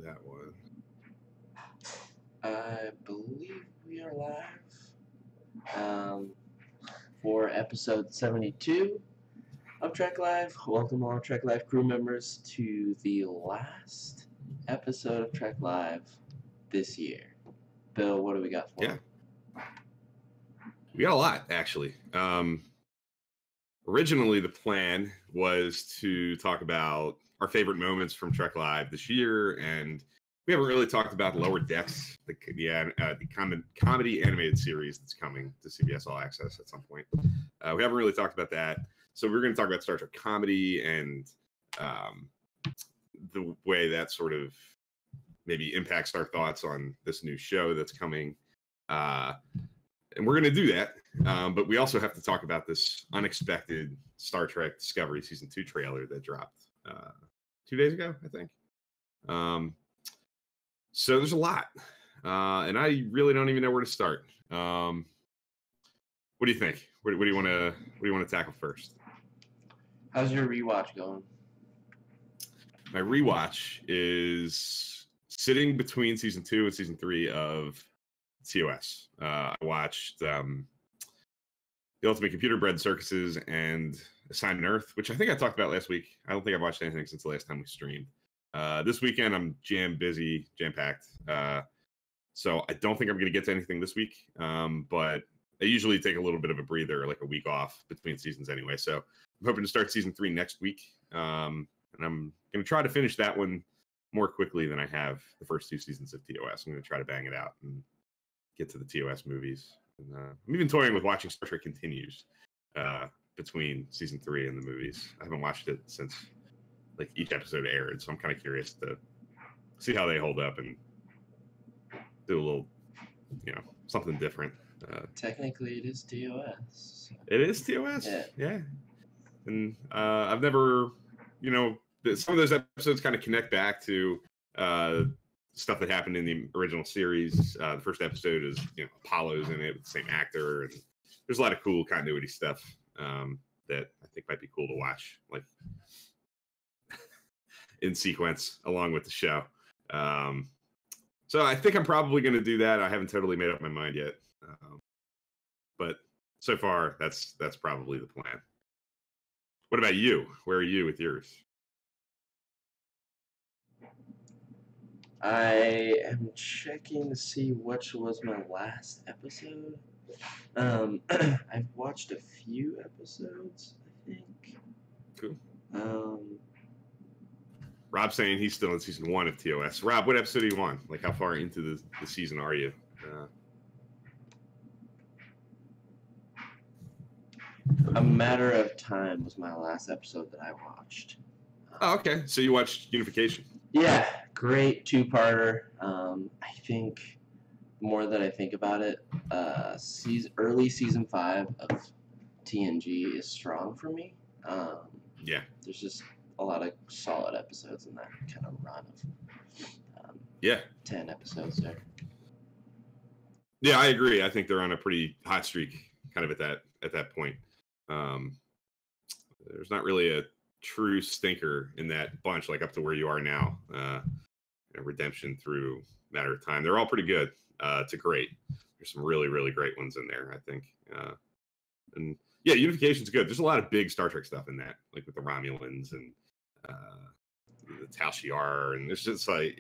that one. I believe we are live for episode 72 of Trek Live. Welcome all Trek Live crew members to the last episode of Trek Live this year. Bill, what do we got for you? We got a lot, actually. Originally, the plan was to talk about our favorite moments from Trek Live this year, and we haven't really talked about Lower Decks, the comedy animated series that's coming to CBS All Access at some point. We haven't really talked about that, so we're going to talk about Star Trek comedy and the way that sort of maybe impacts our thoughts on this new show that's coming. And we're going to do that, but we also have to talk about this unexpected Star Trek Discovery Season 2 trailer that dropped 2 days ago, I think. So there's a lot, and I really don't even know where to start. What do you think? What do you want to tackle first? How's your rewatch going? My rewatch is sitting between Season 2 and Season 3 of TOS. I watched The Ultimate Computer Bred Circuses and Assignment Earth, which I think I talked about last week. I don't think I've watched anything since the last time we streamed. This weekend I'm jam-packed. So I don't think I'm going to get to anything this week. But I usually take a little bit of a breather, like a week off between seasons anyway. So I'm hoping to start Season 3 next week. And I'm going to try to finish that one more quickly than I have the first 2 seasons of TOS. I'm going to try to bang it out and get to the TOS movies. And, I'm even toying with watching Star Trek Continues between Season 3 and the movies. I haven't watched it since like each episode aired, so I'm kind of curious to see how they hold up and do a little, something different. Technically, it is TOS. So. It is TOS? Yeah. And I've never, some of those episodes kind of connect back to stuff that happened in the original series. The first episode is, Apollo's in it with the same actor, and there's a lot of cool continuity stuff that I think might be cool to watch, like in sequence along with the show. So I think I'm probably going to do that. I haven't totally made up my mind yet, but so far that's probably the plan. What about you? Where are you with yours? I am checking to see which was my last episode. I've watched a few episodes, I think. Cool. Rob's saying he's still in Season 1 of TOS. Rob, what episode are you on? Like, how far into the season are you? A Matter of Time was my last episode that I watched. Oh, okay. So you watched Unification. Yeah, great 2-parter. I think, more that I think about it, early Season 5 of TNG is strong for me. Yeah. There's just a lot of solid episodes in that kind of run of 10 episodes there. Yeah, I agree. I think they're on a pretty hot streak kind of at that point. There's not really a true stinker in that bunch, like up to where you are now. Redemption through Matter of Time. They're all pretty good to great. There's some really, really great ones in there, I think. And yeah, Unification's good. There's a lot of big Star Trek stuff in that, like with the Romulans and the Tal Shiar, and there's just like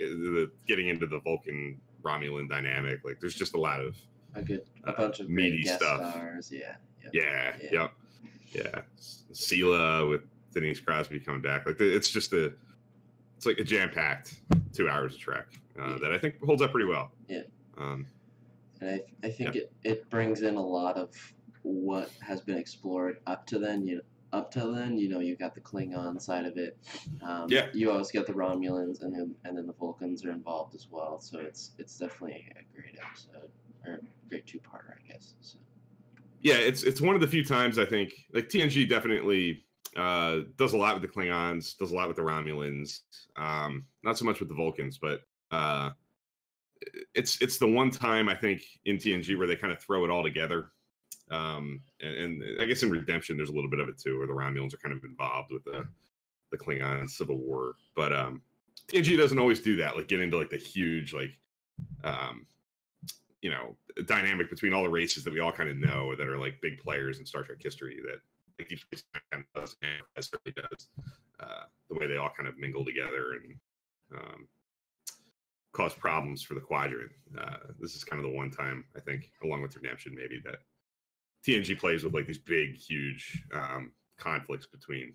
getting into the Vulcan Romulan dynamic. Like there's just a lot of a bunch of meaty guest stuff. Stars. Yeah. Sela with Denise Crosby coming back. Like it's like a jam-packed 2 hours of Trek that I think holds up pretty well. Yeah. And I think it brings in a lot of what has been explored up to then. You got the Klingon side of it. You always get the Romulans, and then the Vulcans are involved as well. So it's definitely a great episode, or a great 2-parter, I guess. So. Yeah, it's one of the few times I think like TNG definitely does a lot with the Klingons, does a lot with the Romulans. Not so much with the Vulcans, but it's the one time I think in TNG where they kind of throw it all together. And I guess in Redemption there's a little bit of it too, where the Romulans are kind of involved with the Klingon Civil War. But TNG doesn't always do that, like get into like the huge like you know, dynamic between all the races that we all kind of know that are like big players in Star Trek history that like Deep Space Nine kind of does, and it certainly does. The way they all kind of mingle together and cause problems for the Quadrant. This is kind of the one time, I think, along with Redemption maybe, that TNG plays with like these big, huge conflicts between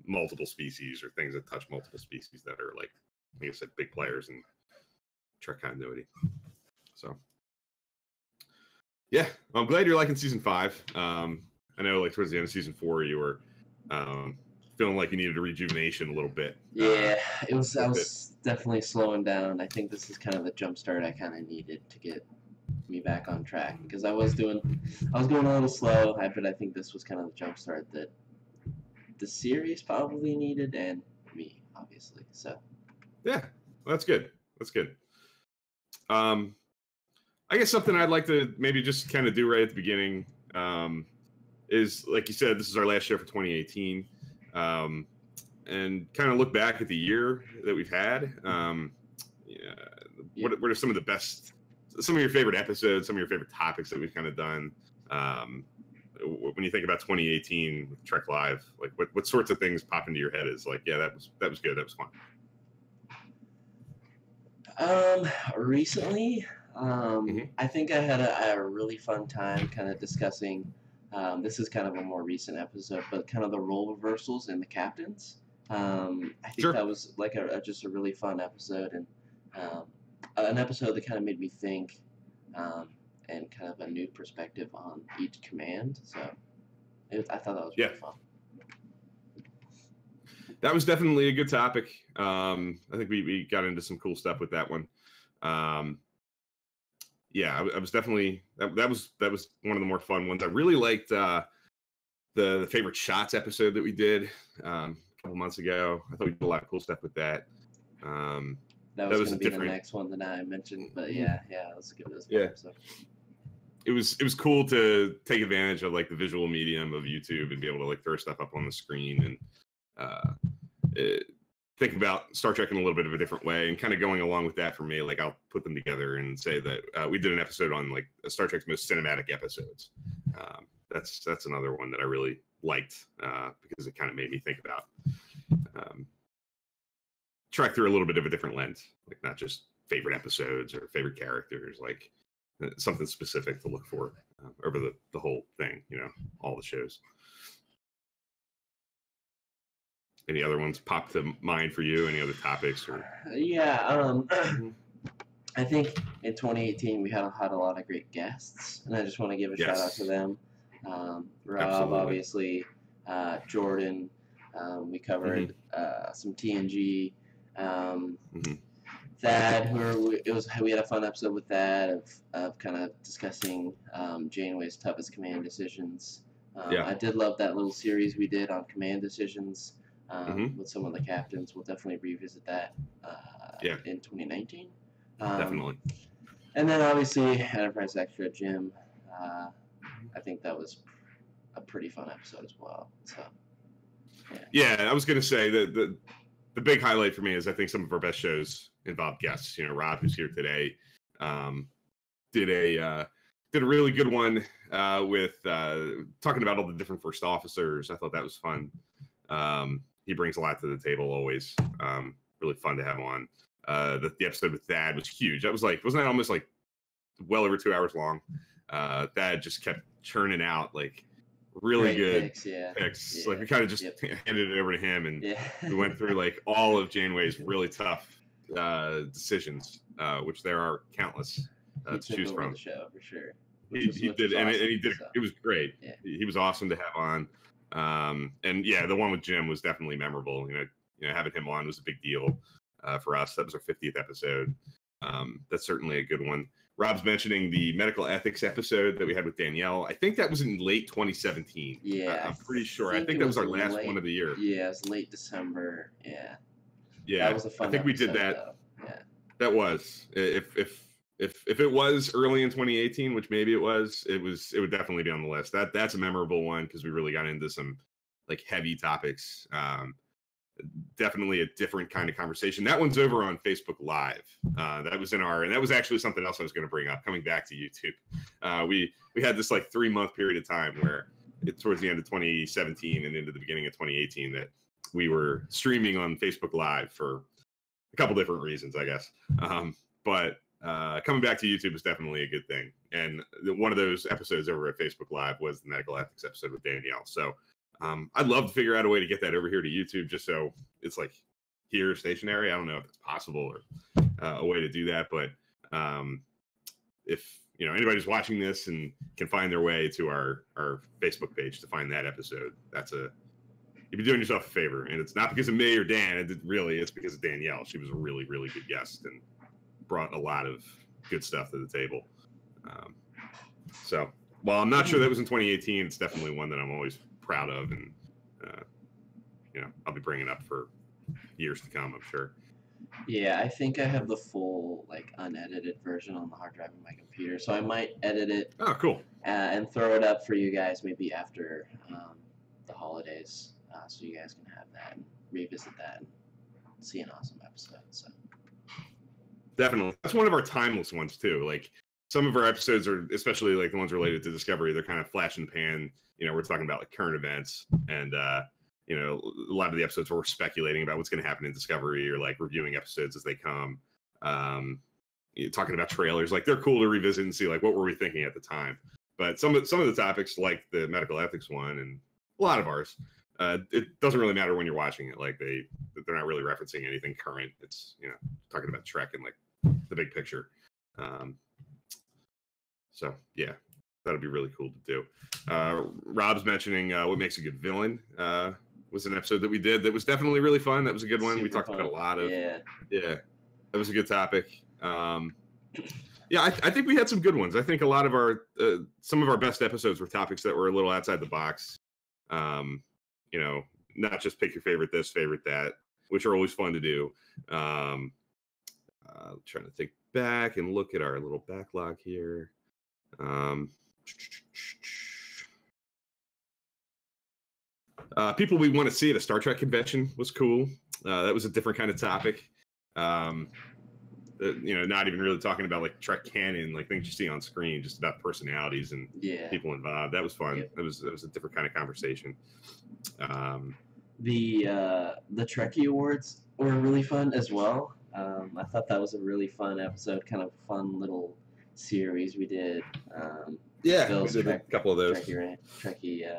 multiple species or things that touch multiple species that are like I said, big players in Trek continuity. So, yeah, I'm glad you're liking season 5. I know, like towards the end of season 4, you were feeling like you needed a rejuvenation a little bit. Yeah, it was. I was definitely slowing down. I think this is kind of the jump start I kind of needed to get me back on track because I was going a little slow. But I think this was kind of the jump start that the series probably needed, and me, obviously. So. Yeah, well, that's good. That's good. I guess something I'd like to maybe just kind of do right at the beginning is, like you said, this is our last show for 2018, and kind of look back at the year that we've had. What are some of the best, some of your favorite episodes, some of your favorite topics that we've kind of done? When you think about 2018 with Trek Live, like what sorts of things pop into your head is like, yeah, that was good, that was fun. Recently, I think I had a really fun time kind of discussing, this is kind of a more recent episode, but kind of the role reversals in the captains. I think that was like just a really fun episode, and an episode that kind of made me think, and kind of a new perspective on each command. So I thought that was really fun. That was definitely a good topic. I think we got into some cool stuff with that one. Yeah, I was definitely that was one of the more fun ones. I really liked the favorite shots episode that we did a couple months ago. I thought we did a lot of cool stuff with that. That was going to be the next one that I mentioned, but yeah, it was a good episode. It was cool to take advantage of like the visual medium of YouTube and be able to like throw stuff up on the screen and think about Star Trek in a little bit of a different way, and kind of going along with that for me. Like I'll put them together and say that we did an episode on like Star Trek's most cinematic episodes. That's another one that I really liked because it kind of made me think about Trek through a little bit of a different lens, like not just favorite episodes or favorite characters, like something specific to look for over the whole thing, you know, all the shows. Any other ones pop to mind for you? Any other topics? Or I think in 2018 we had a lot of great guests, and I just want to give a shout out to them. Rob, obviously, Jordan. We covered some TNG. Thad, we had a fun episode with Thad of kind of discussing Janeway's toughest command decisions. I did love that little series we did on command decisions. With some of the captains. We'll definitely revisit that in 2019. Definitely. And then obviously Enterprise Extra Jim. I think that was a pretty fun episode as well. So yeah, I was gonna say that the big highlight for me is I think some of our best shows involve guests. You know, Rob, who's here today, did a really good one with talking about all the different first officers. I thought that was fun. He brings a lot to the table always. Really fun to have on. The episode with Thad was huge. That was like, wasn't that almost like well over 2 hours long? Thad just kept churning out like really good picks. Yeah. Like we kind of just handed it over to him, and we went through like all of Janeway's really tough decisions, which there are countless to choose from. The show for sure. He did, and he did. It was great. Yeah. He was awesome to have on. And yeah, the one with Jim was definitely memorable. You know, having him on was a big deal for us. That was our 50th episode. That's certainly a good one. Rob's mentioning the medical ethics episode that we had with Danielle. I think that was in late 2017. Yeah, I'm pretty sure. I think that was our last one of the year. Yeah, it was late December. Yeah. Yeah, that was a fun. I think we did that. Though. Yeah. That was if it was early in 2018, which maybe it would definitely be on the list. That's a memorable one because we really got into some like heavy topics. definitely a different kind of conversation. That one's over on Facebook Live. That was and that was actually something else I was going to bring up. Coming back to YouTube, we had this like 3-month period of time where towards the end of 2017 and into the beginning of 2018 that we were streaming on Facebook Live for a couple different reasons, I guess. But coming back to YouTube is definitely a good thing. And one of those episodes over at Facebook Live was the medical ethics episode with Danielle. So I'd love to figure out a way to get that over here to YouTube, just so it's like here stationary. I don't know if it's possible or a way to do that, but if anybody's watching this and can find their way to our Facebook page to find that episode, you'd be doing yourself a favor. And it's not because of me or Dan. It's because of Danielle. She was a really, really good guest and brought a lot of good stuff to the table. So while I'm not sure that was in 2018, it's definitely one that I'm always proud of, and I'll be bringing up for years to come, I'm sure. Yeah, I think I have the full unedited version on the hard drive in my computer, so I might edit it. Oh, cool. And throw it up for you guys maybe after the holidays, so you guys can have that and revisit that and see an awesome episode. So definitely, that's one of our timeless ones too. Like some of our episodes are, especially like the ones related to Discovery, they're kind of flash in the pan. We're talking about like current events, and a lot of the episodes where we're speculating about what's going to happen in Discovery, or like reviewing episodes as they come. Talking about trailers, like they're cool to revisit and see like what were we thinking at the time. But some of the topics, like the medical ethics one, and a lot of ours, it doesn't really matter when you're watching it. Like they're not really referencing anything current. It's talking about Trek and like the big picture. So yeah, that'd be really cool to do. Rob's mentioning what makes a good villain was an episode that we did that was definitely really fun. That was a good one. We talked about a lot of that was a good topic. I think we had some good ones. I think a lot of our some of our best episodes were topics that were a little outside the box. Not just pick your favorite this, favorite that, which are always fun to do. Trying to think back and look at our little backlog here. People we want to see at a Star Trek convention was cool. That was a different kind of topic. Not even really talking about like Trek canon, like things you see on screen, just about personalities and people involved. That was fun. Yep. It was a different kind of conversation. The Trekkie Awards were really fun as well. I thought that was a really fun episode, kind of fun little series we did. We did a couple of those Trekkie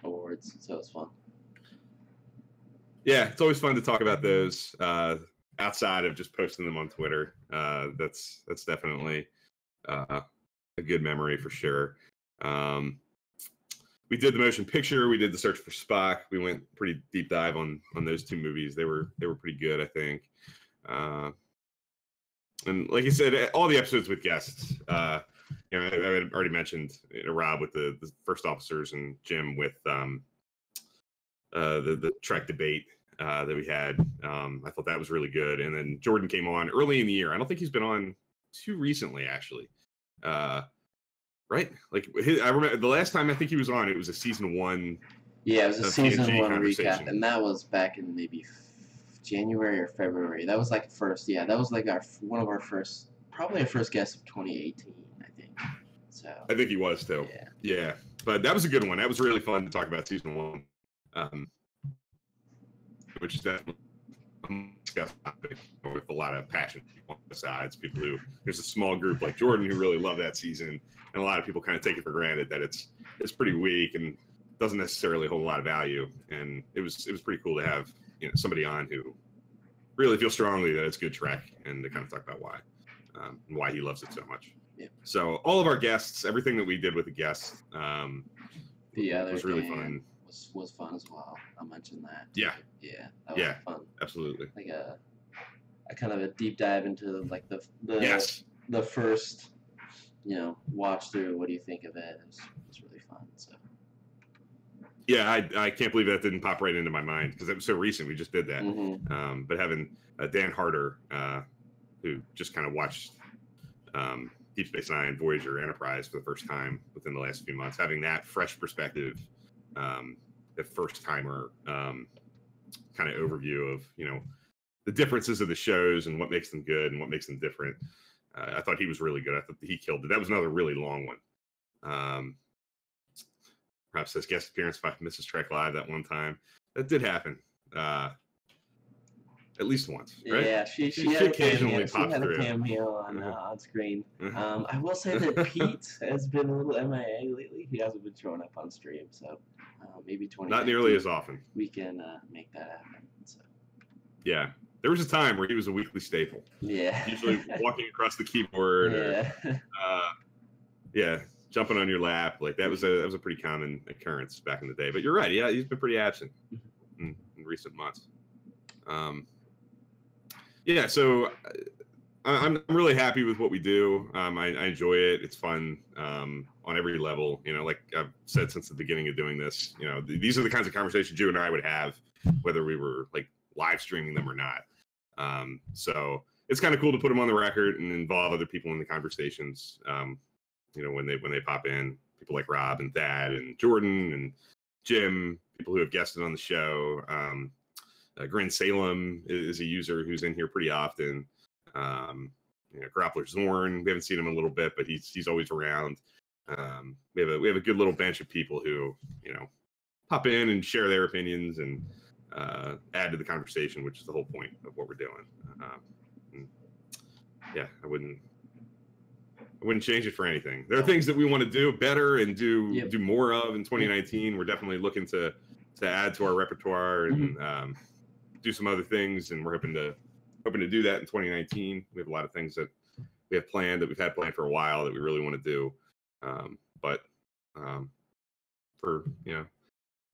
Awards, so it was fun. Yeah, it's always fun to talk about those outside of just posting them on Twitter. That's definitely a good memory for sure. We did the motion picture. We did the Search for Spock. We went pretty deep dive on those two movies. They were pretty good, I think. And like you said, all the episodes with guests. I had already mentioned Rob with the first officers and Jim with the Trek debate that we had. I thought that was really good. And then Jordan came on early in the year. I don't think he's been on too recently, actually. Right? Like I remember the last time I think he was on, it was a season 1. Yeah, it was a season 1 recap, and that was back in maybe January or February. That was like that was like one of our first, probably our first guest of 2018, I think. So I think he was too. Yeah. But that was a good one. That was really fun to talk about season 1, which is definitely with a lot of passion on the sides. People who there's a small group like Jordan who really love that season, and a lot of people kind of take it for granted that it's pretty weak and doesn't necessarily hold a lot of value. And it was pretty cool to have somebody on who really feels strongly that it's good Trek, and to kind of talk about why and why he loves it so much. Yeah. So all of our guests, everything that we did with the guests, was really fun. Was fun as well. I'll mention that. Yeah. That was fun. Absolutely. Like a kind of a deep dive into like the first watch through. What do you think of it? It was really fun. So. Yeah, I can't believe that didn't pop right into my mind because it was so recent. We just did that. Mm-hmm. But having Dan Harder, who just kind of watched Deep Space Nine, Voyager, Enterprise for the first time within the last few months, having that fresh perspective, the first timer, kind of overview of, the differences of the shows and what makes them good and what makes them different. I thought he was really good. I thought he killed it. That was another really long one. Perhaps his guest appearance by Mrs. Trek Live that one time. That did happen. At least once, right? Yeah, she occasionally popped through. She had a cameo on screen. I will say that Pete has been a little MIA lately. He hasn't been showing up on stream, so maybe 20. Not nearly as often. We can make that happen. So. Yeah, there was a time where he was a weekly staple. Yeah. Usually walking across the keyboard. Yeah. Or, jumping on your lap. Like that was a pretty common occurrence back in the day. But you're right. Yeah, he's been pretty absent in recent months. Yeah, so I'm really happy with what we do. I enjoy it. It's fun on every level. Like I've said since the beginning of doing this, these are the kinds of conversations you and I would have, whether we were like live streaming them or not. So it's kind of cool to put them on the record and involve other people in the conversations. When they pop in, people like Rob and Thad and Jordan and Jim, people who have guested on the show. Grin Salem is a user who's in here pretty often. Grappler Zorn, we haven't seen him in a little bit, but he's always around. We have a good little bench of people who pop in and share their opinions and add to the conversation, which is the whole point of what we're doing. I wouldn't change it for anything. There are things that we want to do better and do more of in 2019. We're definitely looking to add to our repertoire and do some other things, and we're hoping to do that in 2019. We have a lot of things that we have planned, that we've had planned for a while, that we really want to do. But for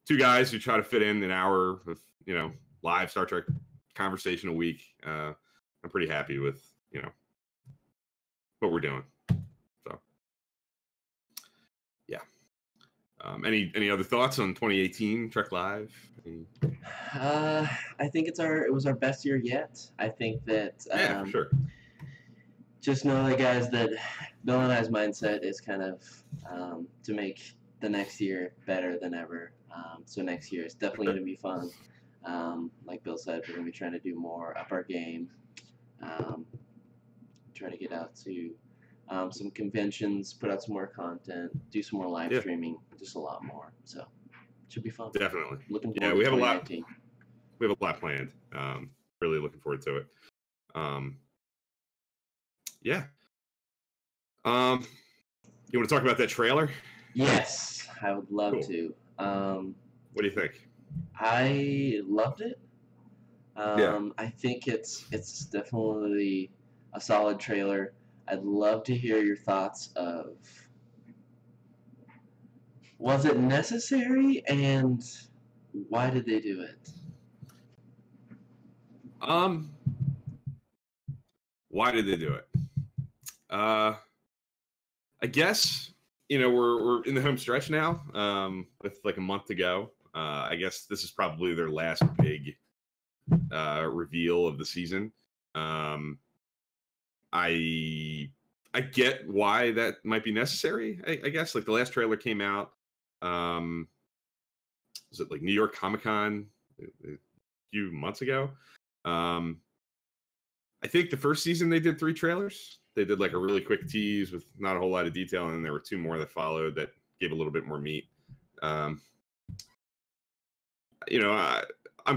two guys who try to fit in an hour of live Star Trek conversation a week, I'm pretty happy with what we're doing. So yeah. Any other thoughts on 2018 Trek Live? I think it was our best year yet. I think that for sure. Just know that, guys, that Bill and I's mindset is kind of to make the next year better than ever. So next year is definitely going to be fun. Like Bill said, we're going to be trying to do more, up our game, try to get out to some conventions, put out some more content, do some more live streaming, just a lot more. So it should be fun. Definitely. Looking forward to we have 2019. We have a lot planned. Really looking forward to it. You want to talk about that trailer? Yes, I would love to. What do you think? I loved it. I think it's definitely a solid trailer. I'd love to hear your thoughts of, was it necessary and why did they do it? Why did they do it? I guess, we're in the home stretch now, with like a month to go. I guess this is probably their last big reveal of the season. I get why that might be necessary. I guess like the last trailer came out. Was it like New York Comic-Con a few months ago? I think the first season they did 3 trailers. They did like a really quick tease with not a whole lot of detail, and then there were 2 more that followed that gave a little bit more meat. I'm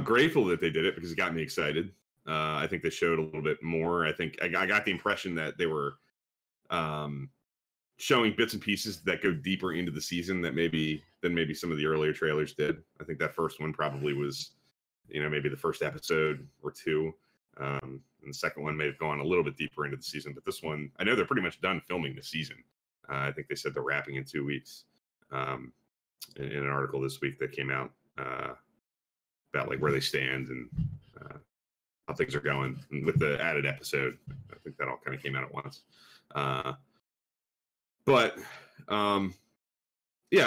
grateful that they did it because it got me excited. I think they showed a little bit more. I think I got the impression that they were showing bits and pieces that go deeper into the season than maybe some of the earlier trailers did. I think that first one probably was, maybe the first episode or 2. And the second one may have gone a little bit deeper into the season. But this one, I know they're pretty much done filming the season. I think they said they're wrapping in 2 weeks. In an article this week that came out about like where they stand and how things are going. And with the added episode, I think that all kind of came out at once. I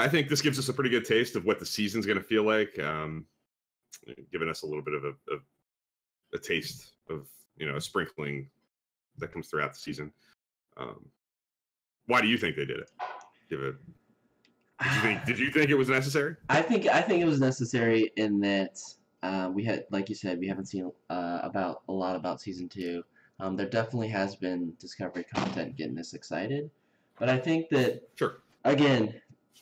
think this gives us a pretty good taste of what the season's going to feel like, giving us a little bit of a taste of, a sprinkling that comes throughout the season. Why do you think they did it? Did you think it was necessary? I think it was necessary in that We had, like you said, we haven't seen about a lot about season 2. There definitely has been Discovery content getting us excited, but I think that Sure. Again,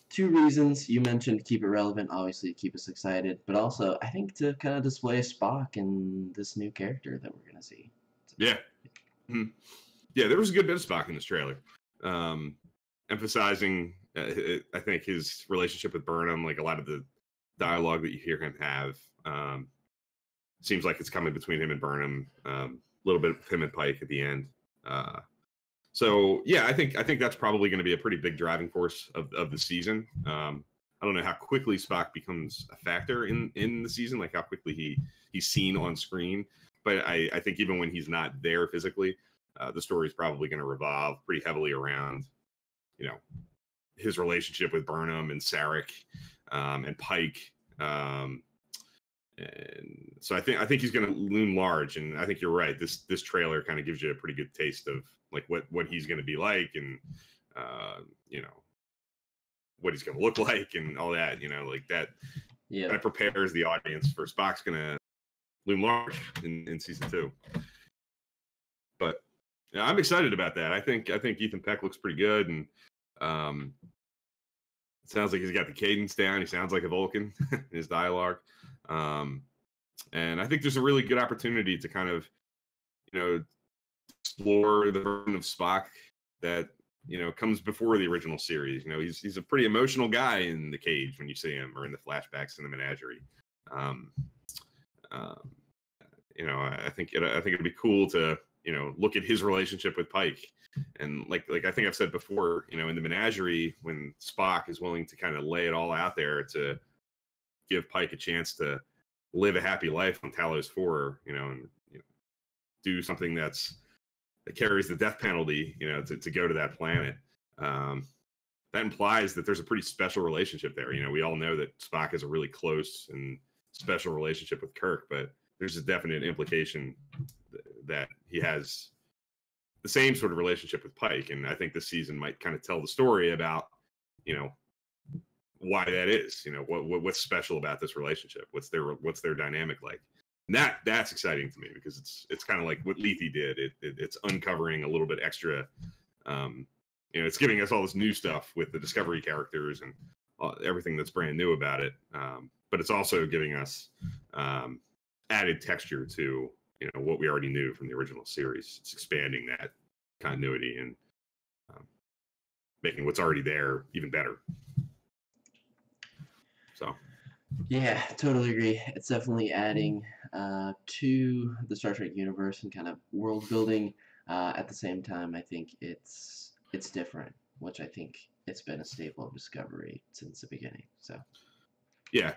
2 reasons you mentioned: keep it relevant, obviously to keep us excited, but also I think to kind of display Spock and this new character that we're gonna see. Yeah. Mm-hmm. Yeah, there was a good bit of Spock in this trailer, emphasizing I think his relationship with Burnham, like a lot of the dialogue that you hear him have, seems like it's coming between him and Burnham. A little bit of him and Pike at the end. So yeah, I think that's probably going to be a pretty big driving force of the season. I don't know how quickly Spock becomes a factor in the season, like how quickly he's seen on screen. But I think even when he's not there physically, the story is probably going to revolve pretty heavily around, his relationship with Burnham and Sarek, and Pike. And so I think he's going to loom large. And I think you're right. This trailer kind of gives you a pretty good taste of like what he's going to be like, and what he's going to look like, and all that. Like that. Yeah. Kind of prepares the audience for Spock's going to loom large in season 2. But yeah, I'm excited about that. I think Ethan Peck looks pretty good, and it sounds like he's got the cadence down. He sounds like a Vulcan in his dialogue. And I think there's a really good opportunity to kind of, explore the version of Spock that, comes before the original series. He's a pretty emotional guy in the cage when you see him, or in the flashbacks in the menagerie. I think it'd be cool to, look at his relationship with Pike. And like I think I've said before, in the menagerie, when Spock is willing to kind of lay it all out there to give Pike a chance to live a happy life on Talos 4, and do something that carries the death penalty, to go to that planet. That implies that there's a pretty special relationship there. We all know that Spock has a really close and special relationship with Kirk, but there's a definite implication that he has the same sort of relationship with Pike. And I think this season might kind of tell the story about, why that is, what's special about this relationship. What's their dynamic like? And that's exciting to me, because it's kind of like what Lethe did. It's uncovering a little bit extra, it's giving us all this new stuff with the Discovery characters and everything that's brand new about it. But it's also giving us added texture to, what we already knew from the original series. It's expanding that continuity and making what's already there even better. So, yeah, totally agree. It's definitely adding to the Star Trek universe and kind of world building. At the same time, I think it's different, which I think it's been a staple of Discovery since the beginning. So, yeah,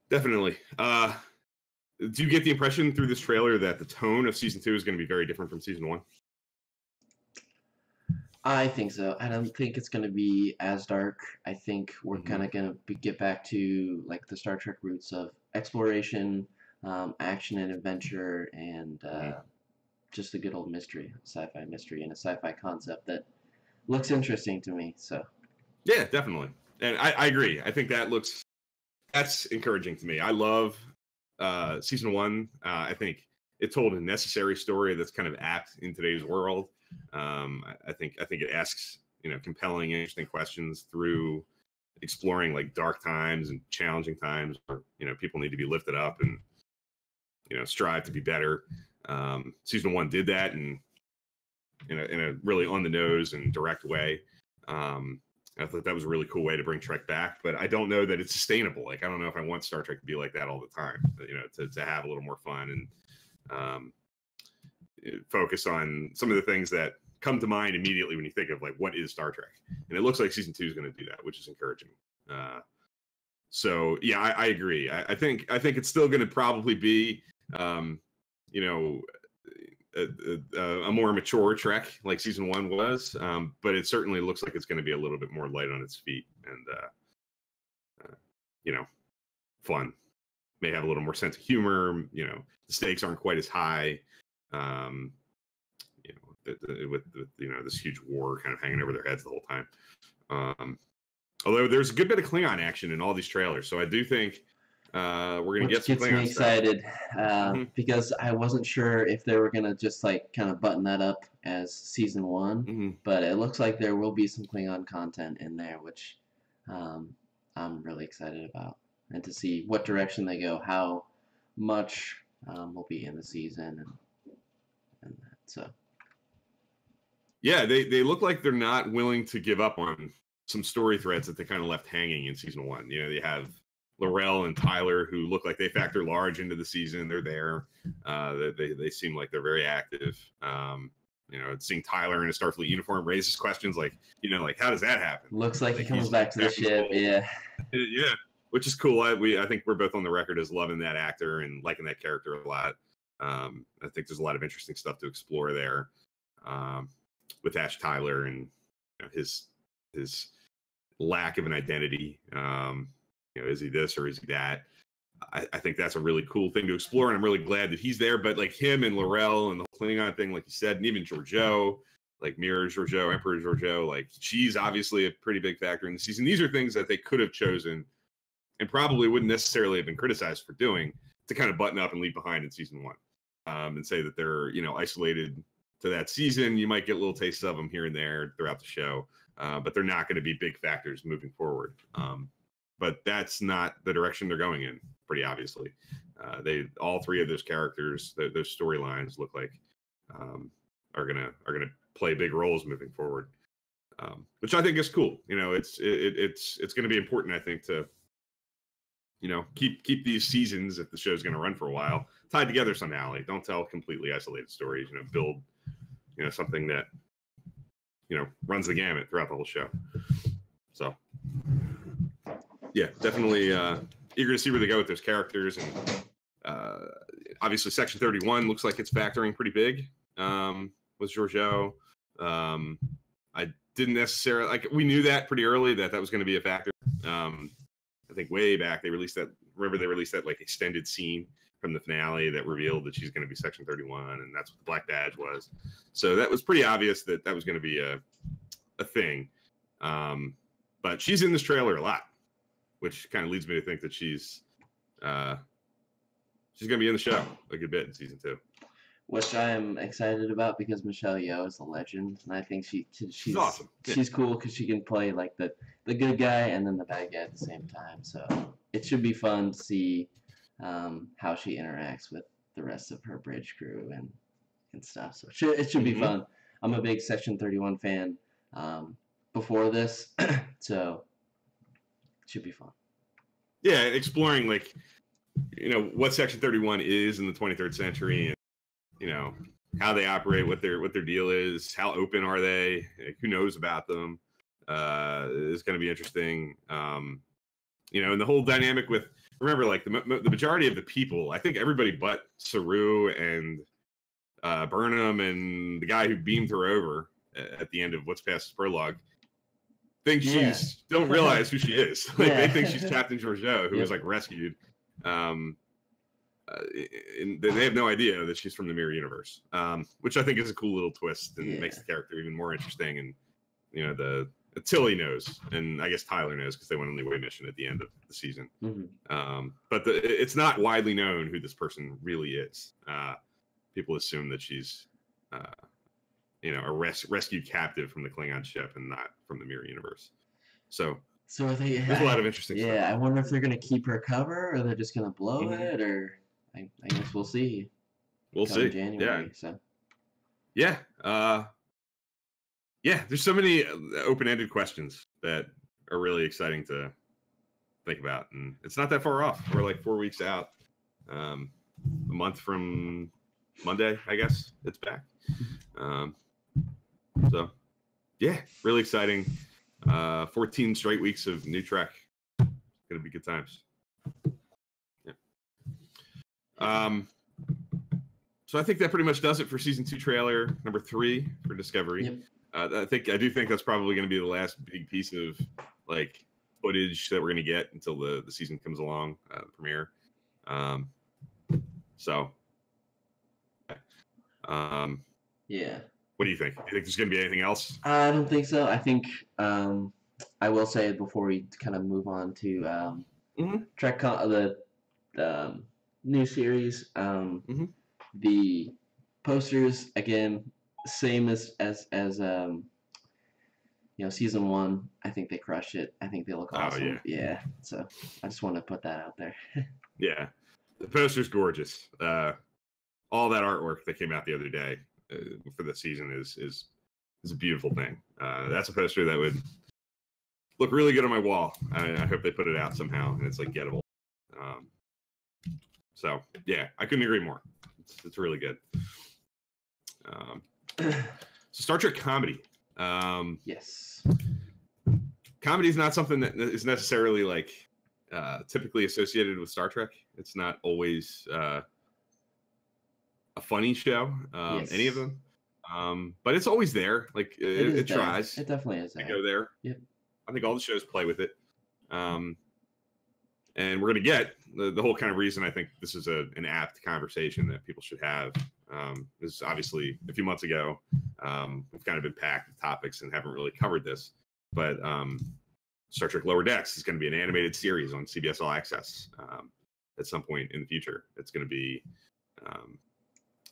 definitely. Do you get the impression through this trailer that the tone of season 2 is going to be very different from season 1? I think so. I don't think it's going to be as dark. I think we're kind of going to get back to like the Star Trek roots of exploration, action and adventure, and just a good old mystery, sci-fi mystery, and a sci-fi concept that looks interesting to me. So, yeah, definitely, and I agree. I think that's encouraging to me. I love season 1. I think it told a necessary story that's kind of apt in today's world. I think it asks compelling, interesting questions through exploring like dark times and challenging times where people need to be lifted up and strive to be better. Season 1 did that in a really on the nose and direct way. I thought that was a really cool way to bring Trek back, but I don't know that it's sustainable. Like, I don't know if I want Star Trek to be like that all the time, to have a little more fun and focus on some of the things that come to mind immediately when you think of like, what is Star Trek? And it looks like season 2 is going to do that, which is encouraging. So yeah, I agree. I think it's still going to probably be, a more mature Trek like season 1 was, but it certainly looks like it's going to be a little bit more light on its feet and fun. May have a little more sense of humor. The stakes aren't quite as high. With this huge war kind of hanging over their heads the whole time. Although there's a good bit of Klingon action in all these trailers, so I do think We're gonna get some gets me excited because I wasn't sure if they were gonna just like kind of button that up as season 1, but it looks like there will be some Klingon content in there, which I'm really excited about, and to see what direction they go, how much will be in the season, and that. So yeah, they look like they're not willing to give up on some story threads that they kind of left hanging in season 1. You know, they have L'Rell and Tyler, who look like they factor large into the season. They're there. They seem like they're very active. You know, seeing Tyler in a Starfleet uniform raises questions like, you know, like how does that happen? Looks like he comes back to the ship. Yeah. Yeah, which is cool. I think we're both on the record as loving that actor and liking that character a lot. I think there's a lot of interesting stuff to explore there with Ash Tyler and you know, his lack of an identity. You know, is he this or is he that? I think that's a really cool thing to explore, and I'm really glad that he's there. But like him and L'Rell and the Klingon thing, like you said, and even Georgiou, like Mirror Georgiou, Emperor Georgiou, like she's obviously a pretty big factor in the season. These are things that they could have chosen and probably wouldn't necessarily have been criticized for doing to kind of button up and leave behind in season 1, and say that they're, you know, isolated to that season. You might get little tastes of them here and there throughout the show, but they're not going to be big factors moving forward. But that's not the direction they're going in, pretty obviously. All three of those characters, those storylines look like are gonna play big roles moving forward, which I think is cool. You know, it's going to be important, I think, to, you know, keep these seasons, if the show's going to run for a while, tied together somehow. Like, don't tell completely isolated stories. You know, build, you know, something that, you know, runs the gamut throughout the whole show. So yeah, definitely eager to see where they go with those characters. And obviously Section 31 looks like it's factoring pretty big with Georgiou. I didn't necessarily, like, we knew that pretty early that was going to be a factor. I think way back they released that like extended scene from the finale that revealed that she's going to be Section 31, and that's what the Black Badge was. So that was pretty obvious that was going to be a thing. But she's in this trailer a lot, which kind of leads me to think that she's going to be in the show a good bit in season 2. Which I am excited about because Michelle Yeoh is a legend, and I think she's awesome. Yeah. She's cool because she can play like the good guy and then the bad guy at the same time. So it should be fun to see how she interacts with the rest of her bridge crew and stuff. So it should be fun. I'm a big Section 31 fan before this, so it should be fun. Yeah, exploring, like, you know, what Section 31 is in the 23rd century, and, you know, how they operate, what their deal is, how open are they, like, who knows about them, is going to be interesting. You know, and the whole dynamic with, remember, like, the majority of the people, I think everybody but Saru and Burnham and the guy who beamed her over at the end of What's Past is Prologue, think don't realize who she is. Like, they think she's Captain Georgiou, who was like rescued. And they have no idea that she's from the Mirror Universe, which I think is a cool little twist and makes the character even more interesting. And, you know, Tilly knows, and I guess Tyler knows because they went on the away mission at the end of the season. But it's not widely known who this person really is. People assume that she's, you know, a rescued captive from the Klingon ship and not from the Mirror Universe. So are they? There's a lot of interesting stuff. Yeah, I wonder if they're going to keep her cover, or they're just going to blow it, or I guess we'll see. We'll see. January, so. Yeah. Yeah, there's so many open-ended questions that are really exciting to think about, and it's not that far off. We're like 4 weeks out. A month from Monday, I guess it's back. So, yeah, really exciting. 14 straight weeks of new Trek. Gonna be good times. Yeah. So I think that pretty much does it for season 2 trailer number 3 for Discovery. Yep. I do think that's probably going to be the last big piece of, like, footage that we're going to get until the season comes along, the premiere. So, yeah. What do you think? Do you think there's going to be anything else? I don't think so. I think I will say before we kind of move on to TrekCon, the new series. The posters again, same as season 1. I think they crush it. I think they look awesome. Yeah. So I just want to put that out there. Yeah, the poster's gorgeous. All that artwork that came out the other day for the season is a beautiful thing. That's a poster that would look really good on my wall. I hope they put it out somehow and it's like gettable. So yeah, I couldn't agree more. It's really good. So Star Trek comedy. Yes. Comedy is not something that is necessarily like typically associated with Star Trek. It's not always a funny show, Yes. any of them. But it's always there. Like it tries. It definitely is. To go there. Yep. I think all the shows play with it. And we're going to get the whole kind of reason I think this is an apt conversation that people should have. This is obviously a few months ago. We've kind of been packed with topics and haven't really covered this. But Star Trek Lower Decks is going to be an animated series on CBS All Access at some point in the future. It's going to be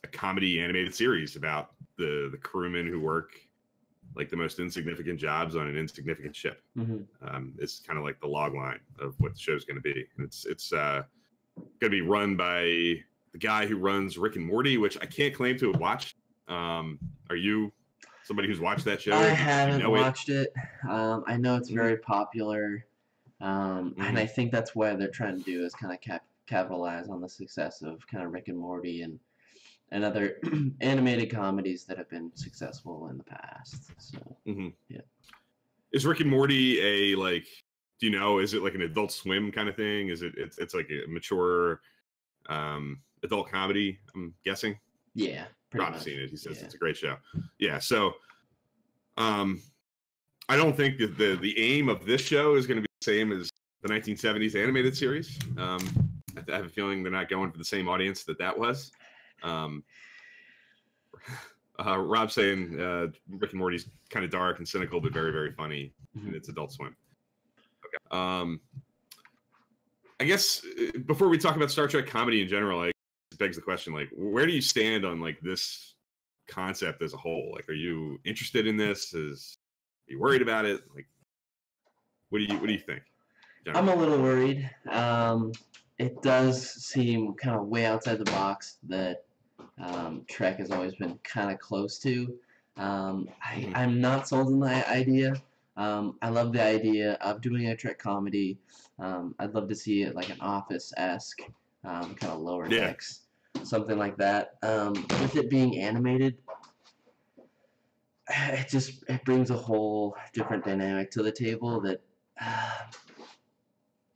a comedy animated series about the crewmen who work like the most insignificant jobs on an insignificant ship. It's kind of like the log line of what the show's going to be. And it's going to be run by the guy who runs Rick and Morty, which I can't claim to have watched. Are you somebody who's watched that show? I haven't watched it. I know it's very popular. And I think that's what they're trying to do is kind of capitalize on the success of kind of Rick and Morty and other animated comedies that have been successful in the past. So yeah. Is Rick and Morty a like? Do you know? Is it like an Adult Swim kind of thing? Is it? It's like a mature adult comedy. I'm guessing. Yeah. Rob's seen it. He says it's a great show. Yeah. So, I don't think that the aim of this show is going to be the same as the 1970s animated series. I have a feeling they're not going for the same audience that was. Rob saying Rick and Morty's kind of dark and cynical, but very, very funny. And it's Adult Swim. Okay. I guess before we talk about Star Trek comedy in general, like, it begs the question, like, where do you stand on like this concept as a whole? Like, are you interested in this? Are you worried about it? Like, what do you think? I'm a little worried. It does seem kind of way outside the box that Trek has always been kind of close to. I'm not sold on the idea. I love the idea of doing a Trek comedy. I'd love to see it like an Office-esque, kind of Lower Decks, something like that. With it being animated, it brings a whole different dynamic to the table that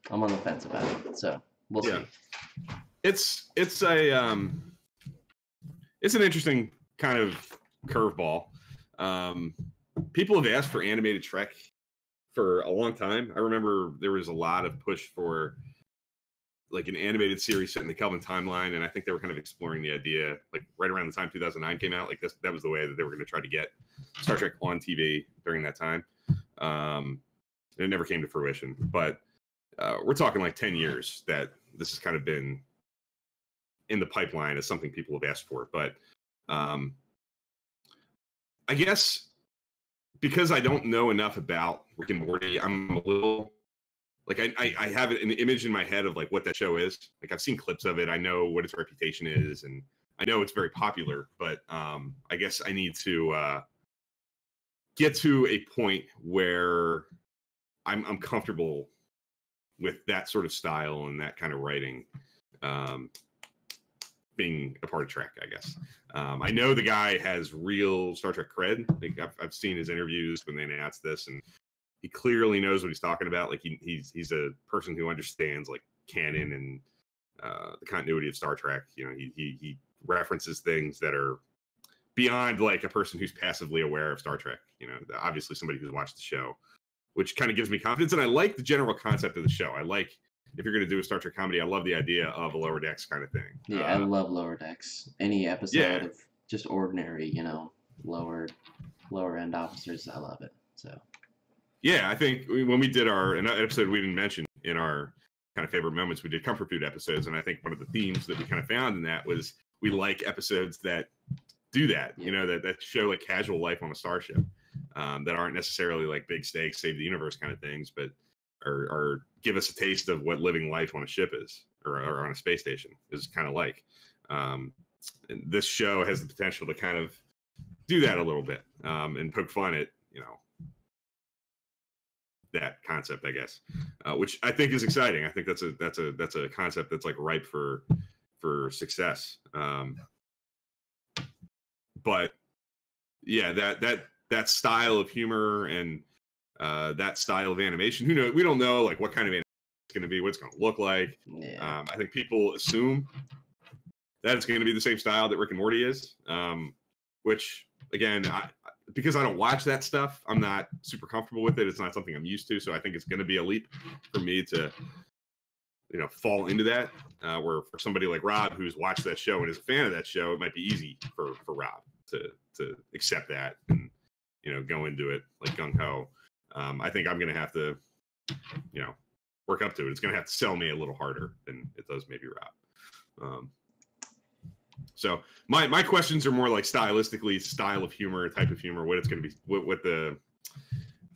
I'm on the fence about it. So we'll see. It's an interesting kind of curveball. People have asked for animated Trek for a long time. I remember there was a lot of push for like an animated series set in the Kelvin timeline, and I think they were kind of exploring the idea like right around the time 2009 came out. Like that was the way that they were going to try to get Star Trek on TV during that time. It never came to fruition, but we're talking like 10 years that this has kind of been in the pipeline as something people have asked for. But I guess because I don't know enough about Rick and Morty, I'm a little like I have an image in my head of like what that show is. Like I've seen clips of it. I know what its reputation is, and I know it's very popular. But I guess I need to get to a point where I'm comfortable with that sort of style and that kind of writing. Being a part of Trek, I guess. I know the guy has real Star Trek cred. Like I've seen his interviews when they announced this, and he clearly knows what he's talking about. Like he's a person who understands like canon and the continuity of Star Trek. You know, he references things that are beyond like a person who's passively aware of Star Trek. You know, obviously somebody who's watched the show, which kind of gives me confidence. And I like the general concept of the show. I like. If you're going to do a Star Trek comedy, I love the idea of a Lower Decks kind of thing. Yeah, I love Lower Decks. Any episode of just ordinary, lower end officers, I love it. So. Yeah, I think when we did an episode we didn't mention in our kind of favorite moments. We did comfort food episodes, and I think one of the themes that we kind of found in that was we like episodes that do that, you know, that show like casual life on a starship, that aren't necessarily like big stakes, save the universe kind of things, but or give us a taste of what living life on a ship is, or on a space station is kind of like. And this show has the potential to kind of do that a little bit, and poke fun at, you know, that concept, I guess, which I think is exciting. I think that's a concept that's like ripe for success. But yeah, that style of humor and that style of animation, who knows? We don't know like what kind of animation it's going to be, what it's going to look like. Yeah. I think people assume that it's going to be the same style that Rick and Morty is, which again, because I don't watch that stuff, I'm not super comfortable with it. It's not something I'm used to, so I think it's going to be a leap for me to, you know, fall into that. Where for somebody like Rob, who's watched that show and is a fan of that show, it might be easy for Rob to accept that and, you know, go into it like gung ho. I think I'm going to have to, you know, work up to it. It's going to have to sell me a little harder than it does maybe Rob. So my questions are more like stylistically, style of humor, type of humor, what it's going to be, what the,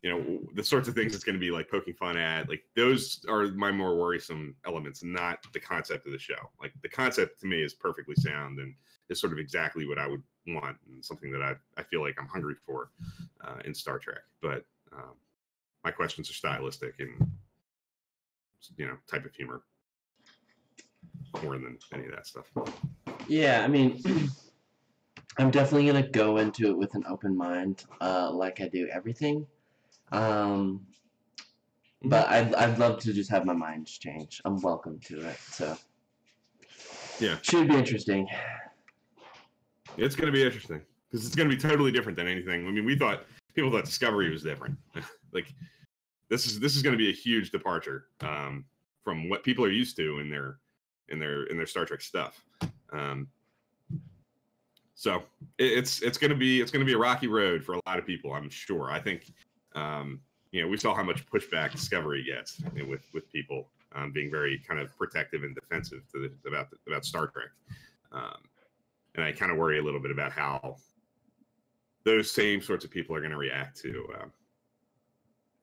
you know, the sorts of things it's going to be like poking fun at. Like those are my more worrisome elements, not the concept of the show. Like the concept to me is perfectly sound and is sort of exactly what I would want, and something that I feel like I'm hungry for in Star Trek. But my questions are stylistic and, you know, type of humor more than any of that stuff. Yeah, I mean, I'm definitely gonna go into it with an open mind, like I do everything. But I'd love to just have my mind change. I'm welcome to it, so yeah, should be interesting. It's going to be interesting because it's going to be totally different than anything. I mean, people thought Discovery was different. Like this is going to be a huge departure from what people are used to in their Star Trek stuff. So it's going to be a rocky road for a lot of people, I'm sure. I think you know, we saw how much pushback Discovery gets, you know, with people being very kind of protective and defensive about Star Trek. And I kind of worry a little bit about how those same sorts of people are going to react to,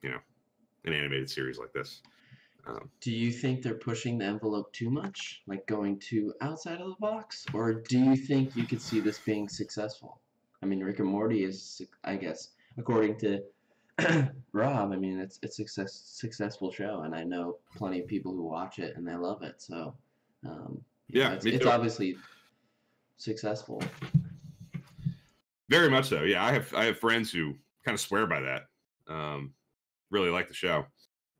you know, an animated series like this. Do you think they're pushing the envelope too much, like going too outside of the box, or do you think you could see this being successful? I mean, Rick and Morty is, I guess, according to Rob, I mean, it's a successful show, and I know plenty of people who watch it and they love it. So, yeah, it's obviously successful. Very much so. Yeah, I have friends who kind of swear by that. Really like the show.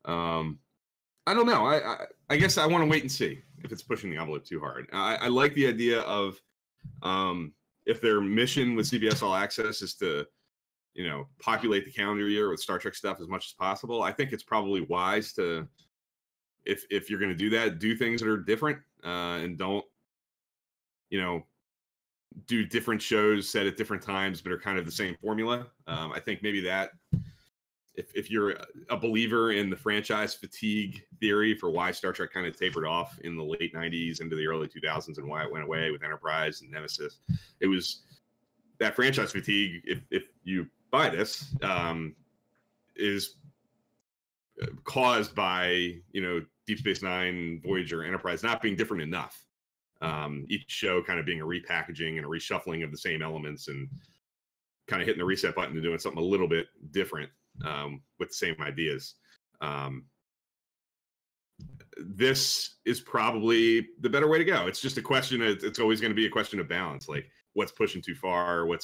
I don't know. I guess I want to wait and see if it's pushing the envelope too hard. I like the idea of if their mission with CBS All Access is to, you know, populate the calendar year with Star Trek stuff as much as possible. I think it's probably wise to, if you're going to do that, do things that are different and don't, you know, do different shows set at different times but are kind of the same formula. I think maybe that if you're a believer in the franchise fatigue theory for why Star Trek kind of tapered off in the late 90s into the early 2000s and why it went away with Enterprise and Nemesis, it was that franchise fatigue, if you buy this, is caused by, you know, Deep Space Nine, Voyager, Enterprise not being different enough. Each show kind of being a repackaging and a reshuffling of the same elements and kind of hitting the reset button and doing something a little bit different with the same ideas. This is probably the better way to go. It's just a question. It's always going to be a question of balance. Like what's pushing too far, what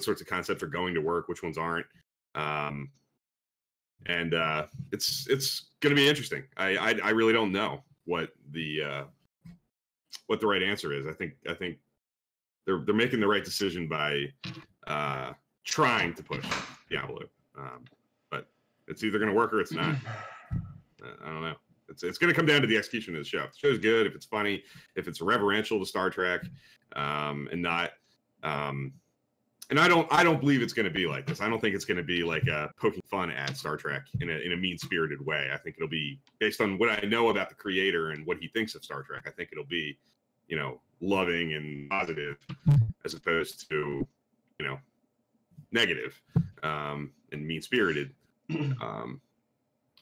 sorts of concepts are going to work, which ones aren't. And it's going to be interesting. I really don't know what the right answer is. I think they're making the right decision by trying to push the envelope. But it's either going to work or it's not. I don't know. It's going to come down to the execution of the show. If the show's good, if it's funny, if it's reverential to Star Trek, and not And I don't believe it's going to be like this. I don't think it's going to be like poking fun at Star Trek in a mean-spirited way. I think it'll be based on what I know about the creator and what he thinks of Star Trek. I think it'll be, you know, loving and positive as opposed to, you know, negative and mean-spirited.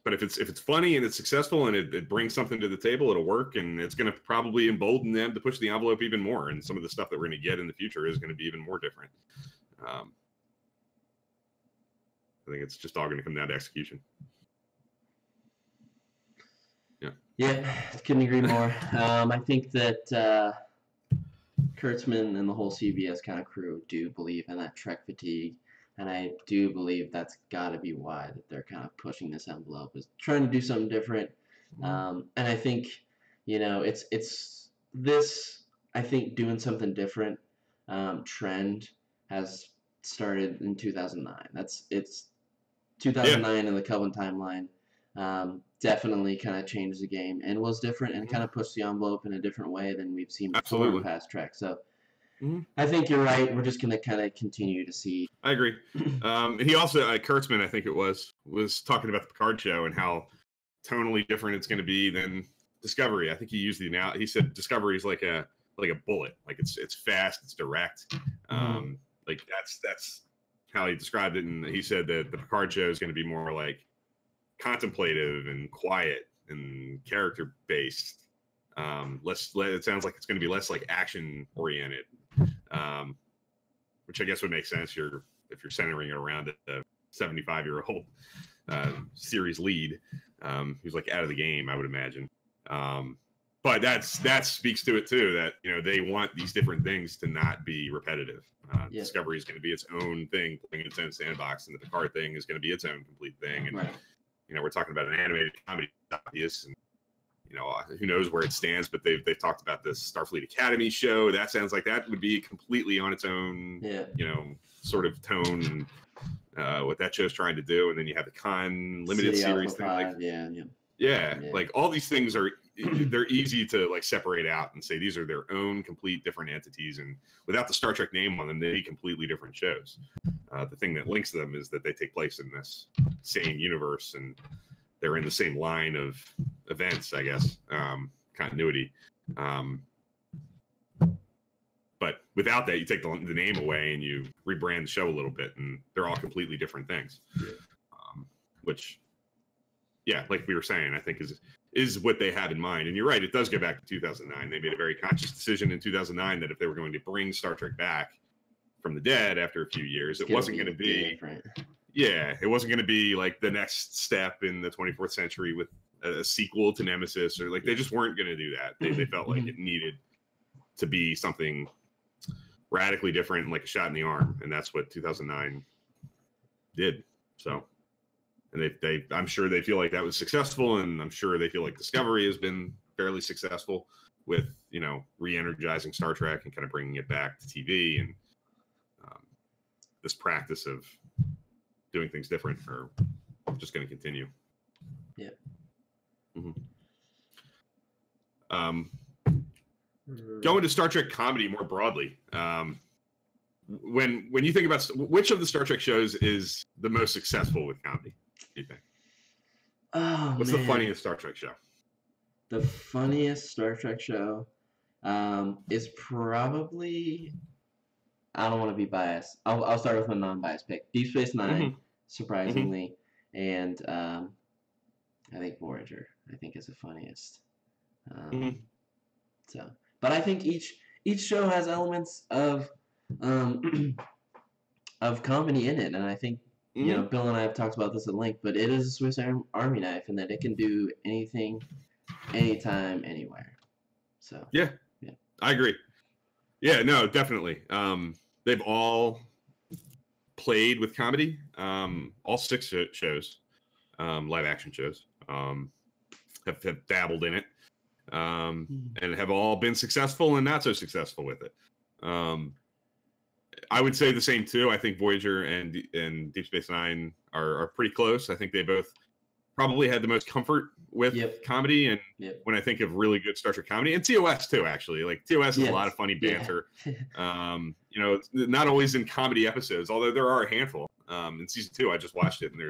But if it's funny and it's successful and it brings something to the table, it'll work, and it's going to probably embolden them to push the envelope even more. And some of the stuff that we're going to get in the future is going to be even more different. I think it's just all going to come down to execution. Yeah, couldn't agree more. I think that Kurtzman and the whole CBS kind of crew do believe in that Trek fatigue. And I do believe that's got to be why that they're kind of pushing this envelope, is trying to do something different. And I think, you know, it's this, I think, doing something different trend has started in 2009. It's 2009 in the Kelvin timeline. Definitely kind of changed the game and was different and kind of pushed the envelope in a different way than we've seen before in past Trek. So I think you're right. We're just going to kind of continue to see. I agree. He also, Kurtzman, I think it was talking about the Picard show and how tonally different it's going to be than Discovery. I think he used the analogy. He said Discovery is like a bullet. Like it's fast, it's direct. Like that's how he described it. And he said that the Picard show is going to be more like contemplative and quiet and character based. It sounds like it's going to be less like action oriented. Which I guess would make sense if you're centering it around a 75-year-old series lead who's like out of the game, I would imagine. But that speaks to it too, that, you know, they want these different things to not be repetitive. Discovery is going to be its own thing, playing its own sandbox, and the Picard thing is going to be its own complete thing. And you know, we're talking about an animated comedy, obvious, and you know, who knows where it stands, but they've talked about this Starfleet Academy show. That sounds like that would be completely on its own, you know, sort of tone, what that show's trying to do. And then you have the Khan limited series thing. Like, like all these things they're easy to like separate out and say these are their own complete different entities. And without the Star Trek name on them, they'd be completely different shows. The thing that links them is that they take place in this same universe and they're in the same line of events, I guess, continuity. But without that, you take the name away and you rebrand the show a little bit, and they're all completely different things. Which, like we were saying, I think is what they had in mind. And you're right, it does go back to 2009. They made a very conscious decision in 2009 that if they were going to bring Star Trek back from the dead after a few years, it wasn't going to be different. It wasn't going to be like the next step in the 24th century with a sequel to Nemesis, or like they just weren't going to do that. They felt like it needed to be something radically different and like a shot in the arm, and that's what 2009 did. So, and I'm sure they feel like that was successful, and I'm sure they feel like Discovery has been fairly successful with, you know, re-energizing Star Trek and kind of bringing it back to TV, and this practice of doing things different are just going to continue. Going to Star Trek comedy more broadly, when you think about which of the Star Trek shows is the most successful with comedy, do you think? What's the funniest Star Trek show? The funniest Star Trek show is probably, I don't want to be biased. I'll start with a non-biased pick. Deep Space Nine, surprisingly, and I think Voyager, I think, is the funniest. So, but I think each show has elements of comedy in it, and I think you know, Bill and I have talked about this at length, but it is a Swiss Army knife, and that it can do anything, anytime, anywhere. So yeah, I agree. Yeah, no, definitely. They've all played with comedy. All 6 shows, live action shows, have dabbled in it, and have all been successful and not so successful with it. I would say the same too. I think Voyager and Deep Space Nine are pretty close. I think they both probably had the most comfort with comedy. And when I think of really good Star Trek comedy, and TOS too, actually, like TOS has a lot of funny banter. You know, not always in comedy episodes, although there are a handful. In season 2, I just watched it, and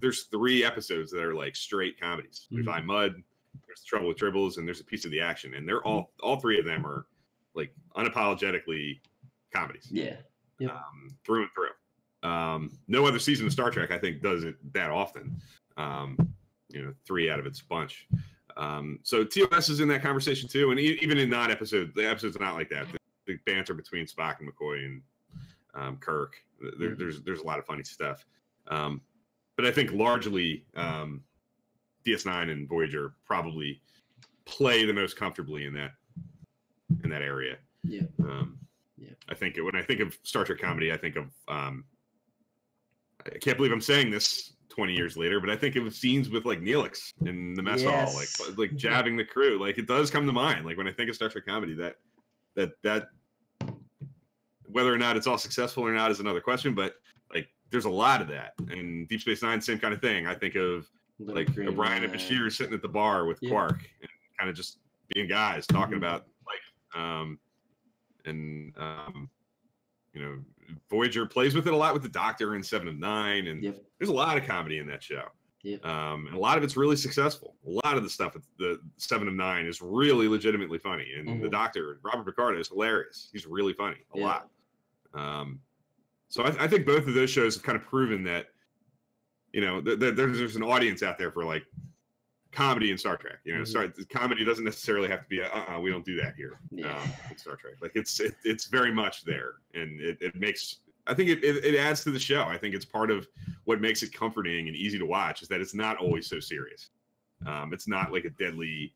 there's 3 episodes that are like straight comedies. We Find Mud, there's Trouble with Tribbles, and there's A Piece of the Action, and they're all 3 of them are like unapologetically comedies. Through and through. No other season of Star Trek, I think, does it that often. You know, 3 out of its bunch. So TOS is in that conversation too, and even in non-episodes, the episodes are not like that. The banter between Spock and McCoy and Kirk, there's a lot of funny stuff. But I think largely DS9 and Voyager probably play the most comfortably in that area. I think when I think of Star Trek comedy, I think of I can't believe I'm saying this 20 years later, but I think of scenes with like Neelix in the mess hall, like jabbing the crew. Like it does come to mind. Like when I think of Star Trek comedy, that whether or not it's all successful or not is another question, but like there's a lot of that. And Deep Space Nine, same kind of thing. I think of like O'Brien and Bashir sitting at the bar with Quark and kind of just being guys talking about life. You know, Voyager plays with it a lot with the Doctor in 7 of 9, and there's a lot of comedy in that show. And a lot of it's really successful. A lot of the stuff at the 7 of 9 is really legitimately funny, and the Doctor, Robert Picardo, is hilarious. He's really funny a lot. So I think both of those shows have kind of proven that, you know, there's an audience out there for like comedy in Star Trek. You know, comedy doesn't necessarily have to be we don't do that here in Star Trek. Like it's very much there, and it makes, I think it adds to the show. I think it's part of what makes it comforting and easy to watch is that it's not always so serious. It's not like a deadly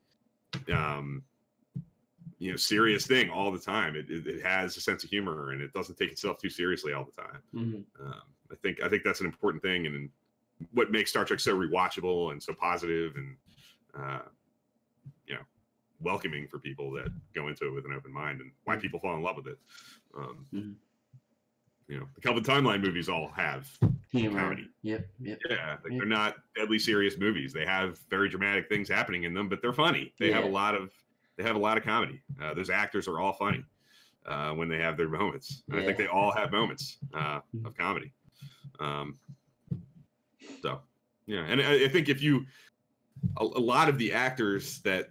you know, serious thing all the time. It has a sense of humor, and it doesn't take itself too seriously all the time. I think that's an important thing, and what makes Star Trek so rewatchable and so positive and you know, welcoming for people that go into it with an open mind, and why people fall in love with it. You know, the Kelvin Timeline movies all have humor. Comedy. Yeah, like they're not deadly serious movies. They have very dramatic things happening in them, but they're funny. They have a lot of comedy. Those actors are all funny when they have their moments. And I think they all have moments of comedy. So, yeah, and I think if you, a lot of the actors that,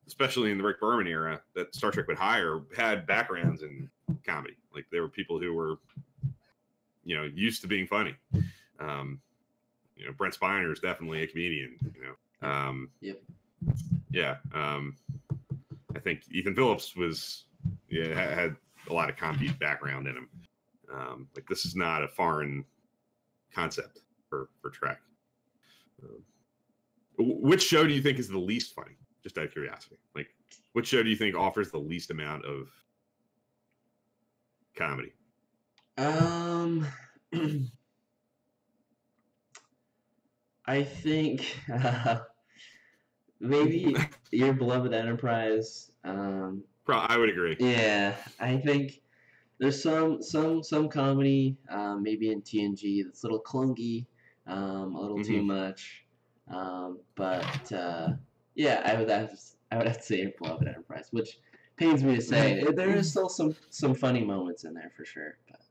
especially in the Rick Berman era, that Star Trek would hire had backgrounds in comedy. Like there were people who were, you know, used to being funny. You know, Brent Spiner is definitely a comedian. You know, I think Ethan Phillips was had a lot of comedy background in him. Like this is not a foreign concept for Trek. Which show do you think is the least funny? Just out of curiosity, like which show do you think offers the least amount of comedy? I think maybe Your Beloved Enterprise. I would agree. Yeah, I think there's some comedy, maybe in TNG that's a little clunky, a little too much, but yeah, I would have to say Your Beloved Enterprise, which pains me to say. There is still some funny moments in there for sure. But.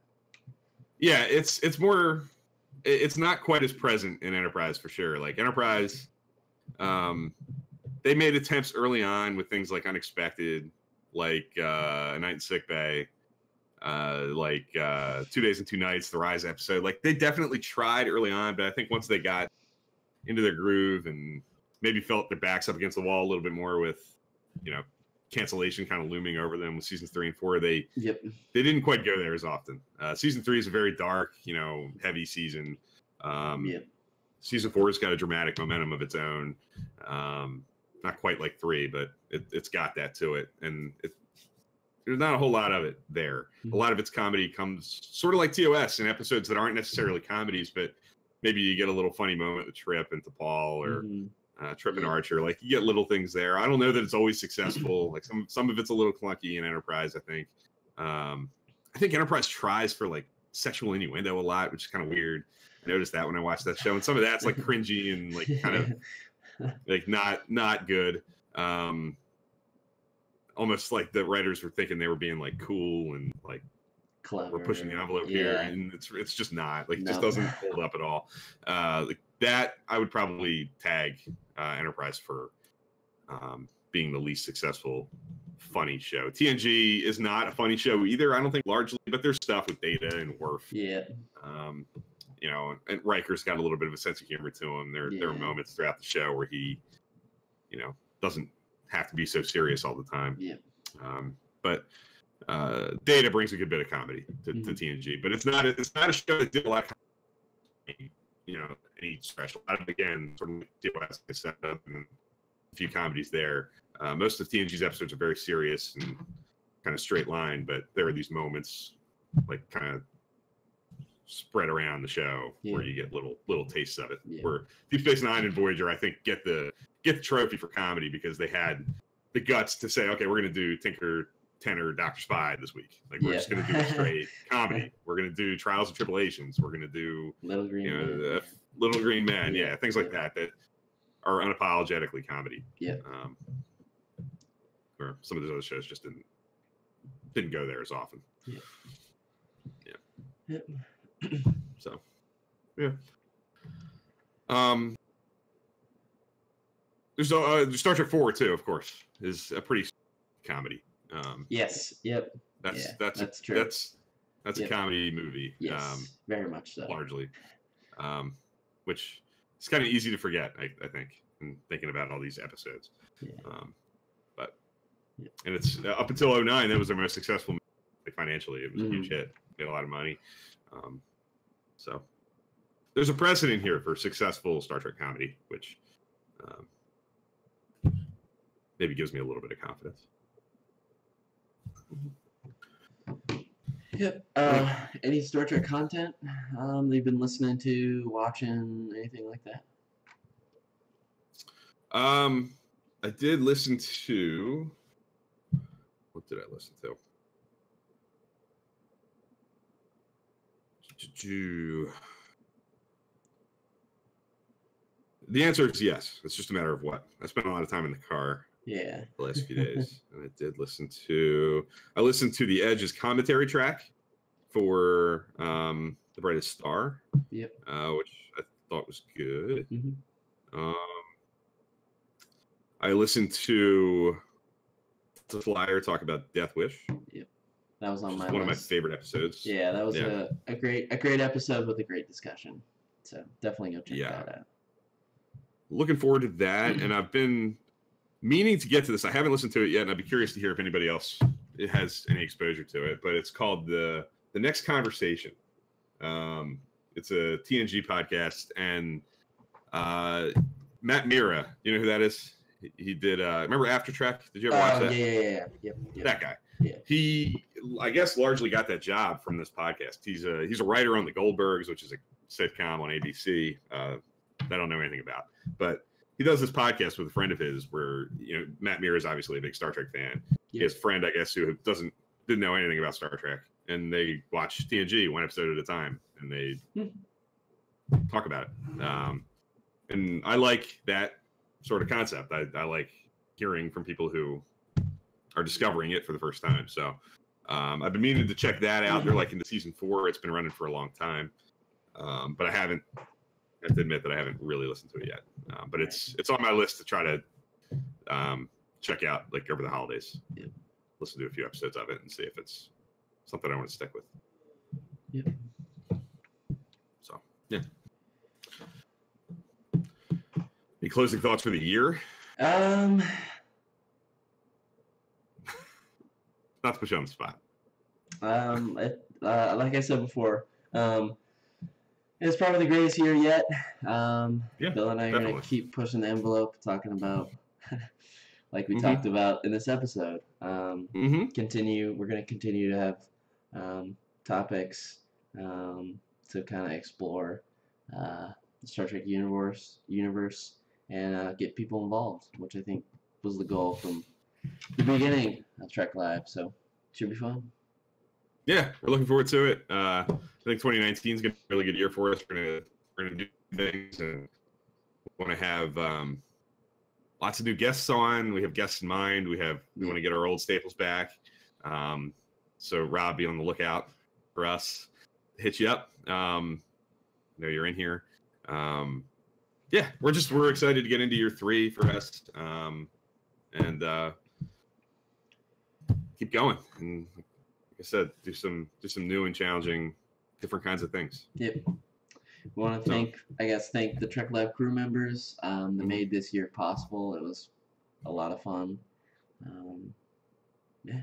Yeah, it's more. It's not quite as present in Enterprise for sure. Like Enterprise, they made attempts early on with things like Unexpected, like A Night in Sick Bay, like 2 Days and 2 Nights, the Rise episode. Like they definitely tried early on, but I think once they got into their groove and maybe felt their backs up against the wall a little bit more with, you know, cancellation kind of looming over them with seasons 3 and 4, they didn't quite go there as often. Season 3 is a very dark, you know, heavy season. Season 4 has got a dramatic momentum of its own. Not quite like 3, but it's got that to it, and there's not a whole lot of it there. A lot of its comedy comes sort of like TOS in episodes that aren't necessarily comedies, but maybe you get a little funny moment with Trip and T'Pol or Trip and Archer. Like you get little things there. I don't know that it's always successful. Like some of it's a little clunky in Enterprise, I think. I think Enterprise tries for like sexual innuendo a lot, which is kind of weird. noticed that when I watched that show, and some of that's like cringy and like kind of like not good. Almost like the writers were thinking they were being like cool and like clever. We're pushing the envelope here, and it's just not like it just doesn't hold up at all. Like that I would probably tag Enterprise for being the least successful funny show. TNG is not a funny show either, I don't think, largely, but there's stuff with Data and Worf. Yeah. You know, and Riker's got a little bit of a sense of humor to him. There are moments throughout the show where he, you know, doesn't have to be so serious all the time. Yeah. But Data brings a good bit of comedy to TNG, but it's not a show that did a lot of comedy, you know, any special. Again, sort of TOS set up and a few comedies there. Most of TNG's episodes are very serious and kind of straight line, but there are these moments like kind of spread around the show where you get little tastes of it. Where Deep Space Nine and Voyager, I think, get the trophy for comedy because they had the guts to say, okay, we're going to do Tinker, Tenor, Dr. Spy this week. Like we're just going to do a straight comedy. We're going to do Trials and Tribulations. We're going to do Little Green Men. Yeah, things like that are unapologetically comedy. Yeah. Where some of those other shows just didn't go there as often. Yeah. So, yeah. There's Star Trek 4 too, of course, is a pretty comedy. Yes. Yep. That's true. That's a comedy movie. Yes. Very much so. Largely. Which is kind of easy to forget, I think, in thinking about all these episodes. Yeah. And it's up until 2009, that was their most successful movie, like, financially. It was a huge hit. Made a lot of money. So there's a precedent here for successful Star Trek comedy, which maybe gives me a little bit of confidence. Yep. Any Star Trek content they've been listening to, watching, anything like that? I did listen to. What did I listen to? The answer is yes. It's just a matter of what. I spent a lot of time in the car. Yeah. The last few days, and I did listen to. I listened to The Edge's commentary track for The Brightest Star. Yep. Which I thought was good. I listened to The Flyer talk about Death Wish. Yep. That was on my one of my favorite episodes. Yeah, that was a great episode with a great discussion. So definitely go check that out. Looking forward to that, and I've been meaning to get to this. I haven't listened to it yet, and I'd be curious to hear if anybody else has any exposure to it. But it's called the Next Conversation. It's a TNG podcast, and Matt Mira, you know who that is? He did. Remember After Trek? Did you ever watch that? Yeah. That guy. Yeah. He, I guess, largely got that job from this podcast. He's a writer on The Goldbergs, which is a sitcom on ABC. I don't know anything about, but he does this podcast with a friend of his where, you know, Matt Mira is obviously a big Star Trek fan. He has a friend, I guess, who didn't know anything about Star Trek, and they watch TNG one episode at a time, and they talk about it. And I like that sort of concept. I like hearing from people who are discovering it for the first time. So I've been meaning to check that out. They're like into season 4. It's been running for a long time, but I have to admit that I haven't really listened to it yet. But it's on my list to try to check out like over the holidays. Yeah. Listen to a few episodes of it and see if it's something I want to stick with. Yep. So yeah. Any closing thoughts for the year? Not to put you on the spot. Like I said before, it's probably the greatest year yet. Bill and I are going to keep pushing the envelope, talking about, like we talked about in this episode. We're going to continue to have topics to kind of explore the Star Trek universe, and get people involved, which I think was the goal from the beginning of Trek Live. So should be fun. Yeah, we're looking forward to it. I think 2019 is going to be a really good year for us. We're going to we're gonna do things, and want to have lots of new guests on. We have guests in mind. We want to get our old staples back. So Rob, be on the lookout for us. Hit you up. I know you're in here. Yeah, we're excited to get into year 3 for us, and keep going. And like I said, do some new and challenging, different kinds of things. Yep. We want to thank the Trek Lab crew members that made this year possible. It was a lot of fun. Yeah.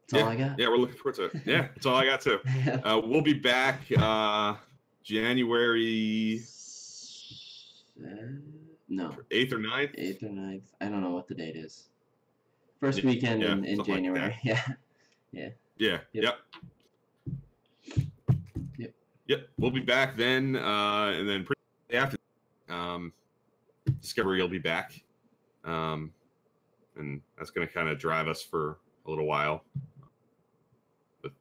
That's all I got. Yeah, we're looking forward to it. Yeah, that's all I got too. We'll be back January 8th or 9th. 8th or 9th. I don't know what the date is. First weekend in January. Like Yep. We'll be back then, and then pretty after Discovery will be back, and that's going to kind of drive us for a little while with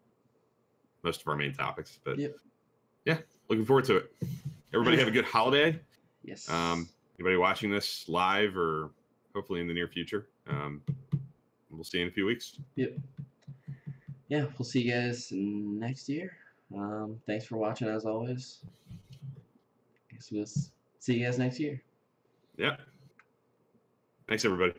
most of our main topics. But yeah, looking forward to it. Everybody have a good holiday. Yes. Anybody watching this live or hopefully in the near future, we'll see you in a few weeks. Yep. Yeah, we'll see you guys next year. Thanks for watching as always. I guess we'll see you guys next year. Yeah. Thanks, everybody.